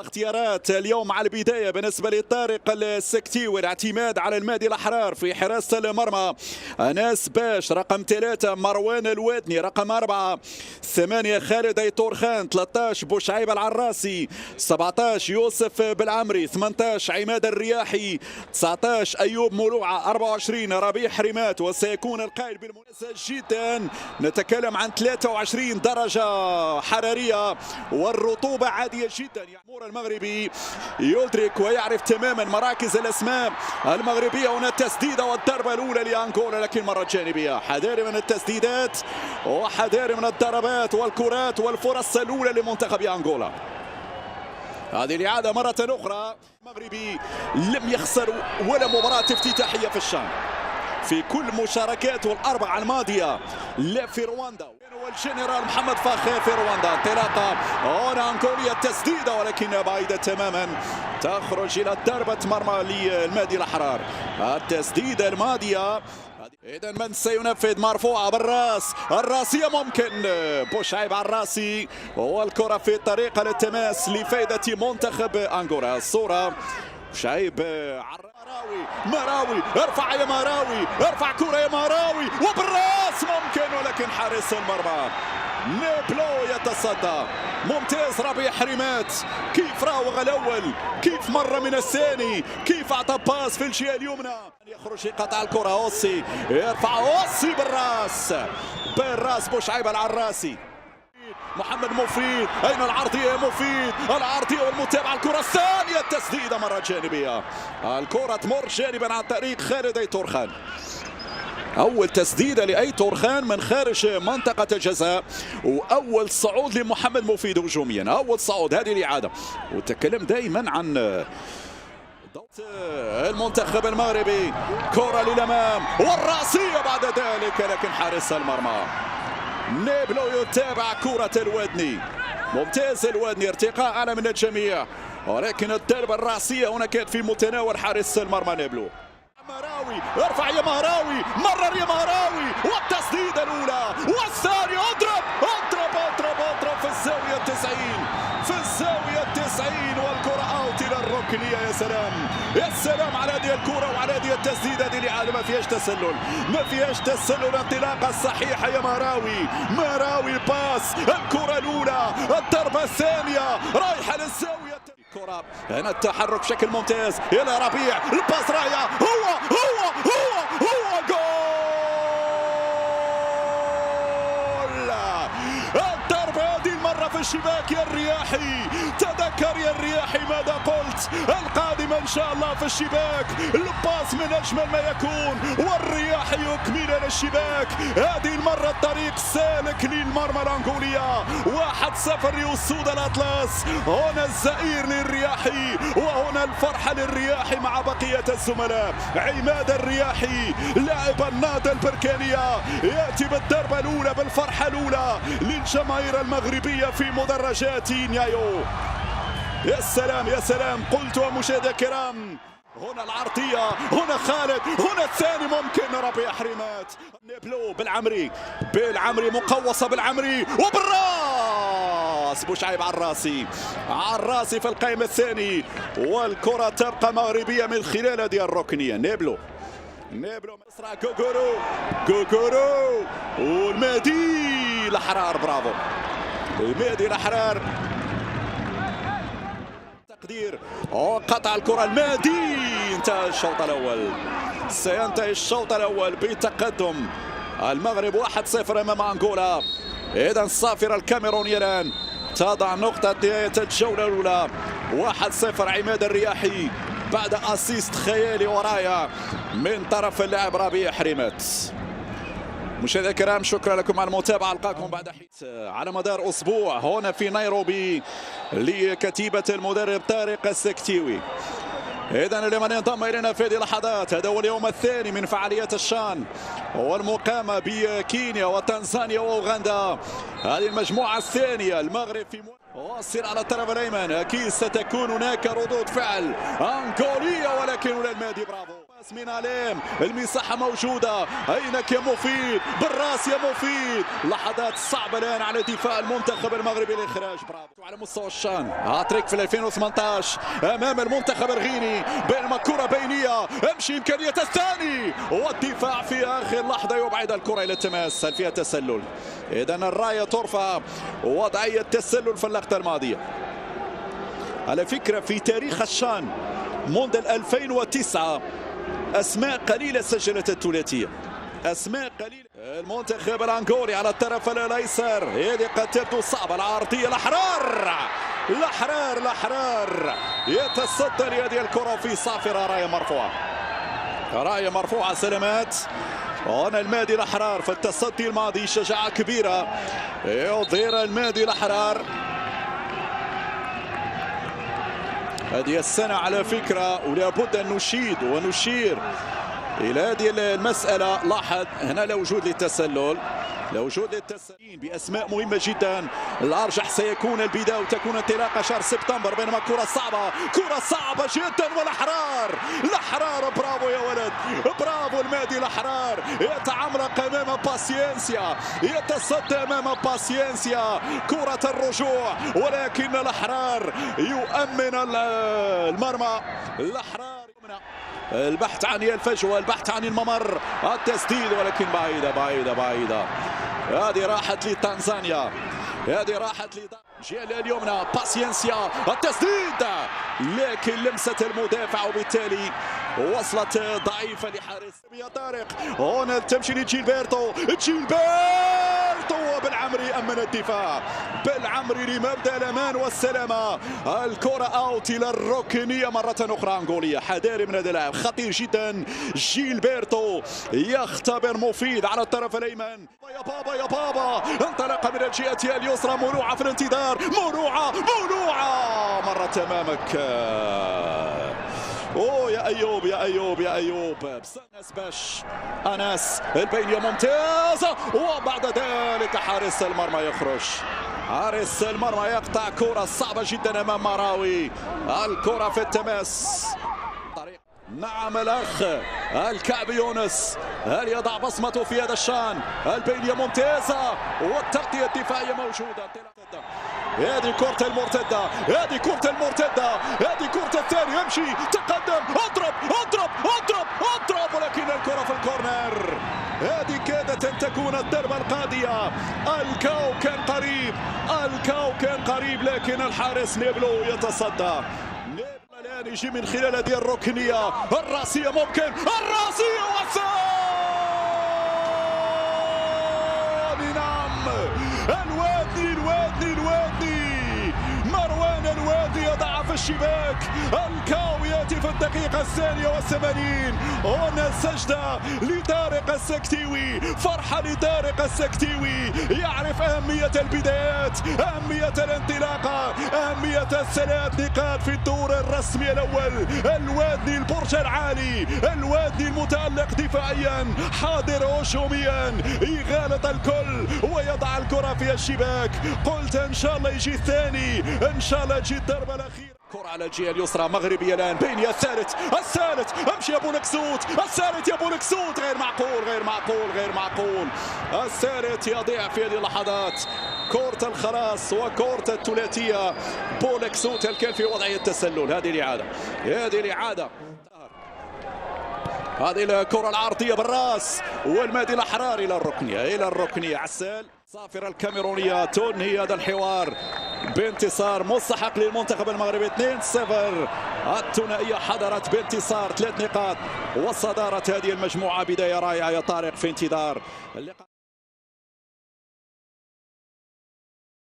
اختيارات اليوم على البداية بالنسبة لطارق السكتيوي، الاعتماد على المادي الأحرار في حراسة المرمى. أناس باش رقم 3، مروان الوادني رقم 4، 8 خالد ايتور خان، 13 بوشعيب العراسي، 17 يوسف بالعمري، 18 عماد الرياحي، 19 أيوب مولوعة، 24 ربيع حريمات. وسيكون القائد بالمناسبة جدا، نتكلم عن 23 درجة حرارية والرطوبة عادية جدا. يعمور المغربي يدرك ويعرف تماما مراكز الأسماء المغربية. هنا التسديدة والضربة الأولى لأنغولا، لكن مرة جانبية. حذاري من التسديدات وحذاري من الضربات والكرات والفرص الأولى لمنتخب أنغولا. هذه الإعادة مرة أخرى. المغربي لم يخسر ولا مباراة افتتاحية في الشان في كل مشاركاته الأربعة الماضية. لا في رواندا والجنرال محمد فاخر في رواندا. انطلاقة هنا أنغوليا، التسديدة ولكنها بعيدة تماما، تخرج إلى ضربة مرمى للمادي الأحرار. التسديدة الماضية إذا من سينفذ؟ مرفوعة بالراس، الراسية ممكن بوشعيب على الراسي، والكرة في طريقة للتماس لفائدة منتخب أنغولا. الصورة بوشعيب مراوي ارفع يا مراوي، ارفع كرة يا مراوي وبالراس ممكن، ولكن حارس المرمى نيبلو يتصدى. ممتاز ربيع حريمات، كيف راوغ الأول، كيف مر من الثاني، كيف أعطى باس في الجهة اليمنى. يخرج يقطع الكرة، أوسي يرفع، أوسي بالراس بوشعيب العراسي. محمد مفيد، أين العرضية يا مفيد؟ العرضية والمتابعة، الكرة الثانية، التسديدة مرة جانبية. الكرة تمر جانبا عن طريق خالد ايتور خان. أول تسديدة لأيتور خان من خارج منطقة الجزاء، وأول صعود لمحمد مفيد هجوميا، أول صعود. هذه الإعادة، وتكلم دائما عن ضغط المنتخب المغربي. كرة للأمام والرأسية بعد ذلك، لكن حارس المرمى نيبلو يتابع كرة الوادني. ممتاز الوادني، ارتقاء أعلى من الجميع، ولكن الضربة الرأسية هنا كانت في متناول حارس المرمى نيبلو. مراوي ارفع يا مراوي، مرر يا مراوي، والتسديدة الأولى والثانية، اضرب في الزاوية 90، في الزاوية 90، والكرة اوت إلى الركنية. يا سلام يا سلام على هذه الكرة وعلى هذه التسديدة. هذه الإعادة ما فيهاش تسلل، ما فيهاش تسلل. انطلاقة صحيحة يا مراوي الباس، الكرة الأولى، الضربة الثانية رايحة للزاوية. الكرة هنا التحرك بشكل ممتاز إلى ربيع، الباس رايح، هو جول. الضربة هذه المرة في الشباك يا الرياحي. تذكر يا الرياحي ماذا قلت، القادم إن شاء الله في الشباك. الباس من أجمل ما يكون، والرياحي يكمل إلى الشباك. هذه المرة الطريق سالك للمرمى الأنغولية. 1-0 لأسود الأطلس. هنا الزئير للرياحي، وهنا الفرحة للرياحي مع بقية الزملاء. عماد الرياحي لاعب النادي البركانية يأتي بالضربة الأولى، بالفرحة الأولى للجماهير المغربية في مدرجات نيايو. يا سلام يا سلام، قلت ومشاهدينا الكرام. هنا العرضية، هنا خالد، هنا الثاني ممكن ربيع حريمات. نيبلو بالعمري مقوصة بالعمري وبالراس، بوشعيب على الراسي في القائم الثاني، والكرة تبقى مغربية من خلال هذه الركنية. نيبلو مصر، كوكورو والمهدي الأحرار. برافو المهدي الأحرار، تقدير قطع الكرة. المهدي انتهى الشوط الأول، سينتهي الشوط الأول بتقدم المغرب 1-0 أمام أنغولا. إذا الصافرة الكاميرونية الآن تضع نقطة نهاية الجولة الأولى. 1-0 عماد الرياحي بعد أسيست خيالي ورايا من طرف اللاعب ربيع حريمات. مشاهدينا الكرام، شكرا لكم على المتابعة. ألقاكم بعد على مدار أسبوع هنا في نيروبي لكتيبة المدرب طارق السكتيوي. إذا لمن ينضم إلينا في هذه اللحظات، هذا هو اليوم الثاني من فعاليات الشان والمقامة بكينيا وتنزانيا وأوغندا. هذه المجموعة الثانية، المغرب في واصل على الطرف الأيمن. أكيد ستكون هناك ردود فعل أنغولية، ولكن المادي برافو. من عليم المساحة موجودة، أينك يا مفيد؟ بالراس يا مفيد. لحظات صعبة الآن على دفاع المنتخب المغربي للإخراج. برافو على مستوى الشان. هاتريك في 2018 أمام المنتخب الغيني، بينما كرة بينية امشي إمكانية الثاني، والدفاع في آخر لحظة يبعد الكرة إلى التماس. هل فيها تسلل؟ إذا الراية ترفع، وضعية تسلل في اللقطة الماضية. على فكرة في تاريخ الشان منذ 2009 أسماء قليلة سجلت الثلاثية، أسماء قليلة. المنتخب الأنغولي على الطرف الأيسر، هذه قد تبدو صعبة. العرضية الأحرار يتصدى لهذه الكرة في صافرة. راية مرفوعة سلامات. هنا المادي الأحرار في التصدي الماضي، شجاعة كبيرة يظهر المادي الأحرار هذه السنة على فكرة، ولا بد أن نشيد ونشير إلى هذه المسألة. لاحظ هنا لا وجود للتسلل، بأسماء مهمة جدا. الأرجح سيكون البداية وتكون انطلاقة شهر سبتمبر، بينما كرة صعبة جدا. والأحرار برافو يا ولد، برافو المادي الأحرار. يتعمرق أمام باسينسيا، يتصدى أمام باسينسيا كرة الرجوع، ولكن الأحرار يؤمن المرمى. الأحرار البحث عن الفجوة، البحث عن الممر، التسديد ولكن بعيدة. هذه راحت لتنزانيا، هذه راحت جهة اليمنى. باسينسيا التسديد، لكن لمسة المدافع وبالتالي وصلت ضعيفة لحارس يا طارق. هنا تمشي لجيلبرتو، بالعمري أمن الدفاع، بالعمري لمبدأ الأمان والسلامة. الكرة أوت إلى الركنية مرة أخرى أنغولية. حذاري من هذا اللاعب خطير جدا. جيلبرتو يختبر مفيد على الطرف الأيمن. يا بابا انطلق من الجهة اليسرى. مروعة في الانتظار، مروعة مرة أمامك. يا أيوب أنس باش، أنس البينية ممتازة، وبعد ذلك حارس المرمى يخرج. حارس المرمى يقطع كرة صعبة جدا أمام مراوي. الكرة في التماس. نعم الأخ الكعبي يونس، هل يضع بصمته في هذا الشان؟ البينية ممتازة، والتغطية الدفاعية موجودة. هذه كرة المرتدة، هذه كرة الثاني. يمشي تقدم، اضرب، ولكن الكرة في الكورنر. هذه كادت أن تكون الضربة القاضية. الكاو كان قريب، لكن الحارس نيبلو يتصدى. الآن يجي من خلال هذه الركنية الرأسية، ممكن الرأسية والثاني. نعم الوادي مروان الوادي يضع في الشباك. الكاو ياتي في الدقيقة 82. هنا السجدة لطارق السكتيوي، فرحة لطارق السكتيوي. يعرف أهمية البدايات، أهمية الانطلاقة، أهمية ال3 نقاط في الدور الرسمي الأول. الوادي البرج العالي، الوادي المتألق دفاعيا، حاضر هجوميا، إغالة الكل ويضع الكرة في الشباك. قلت إن شاء الله يجي الثاني، إن شاء الله تجي الضربة الأخيرة. كرة على الجهة اليسرى مغربية الآن، بينيا الثالث امشي يا بونكسوت، الثالث يا بونكسوت. غير معقول. الثالث يضيع في هذه اللحظات. كرة الخلاص وكرة الثلاثية. بونكسوت هل كان في وضعية التسلل؟ هذه الإعادة. هذه الكرة العرضية بالراس، والمادي الأحرار إلى الركنية. عسال صافرة الكاميرونية تنهي هذا الحوار بانتصار مستحق للمنتخب المغربي 2-0. الثنائية حضرت بانتصار 3 نقاط وصدارة هذه المجموعة. بداية رائعة يا طارق في انتظار اللقاء.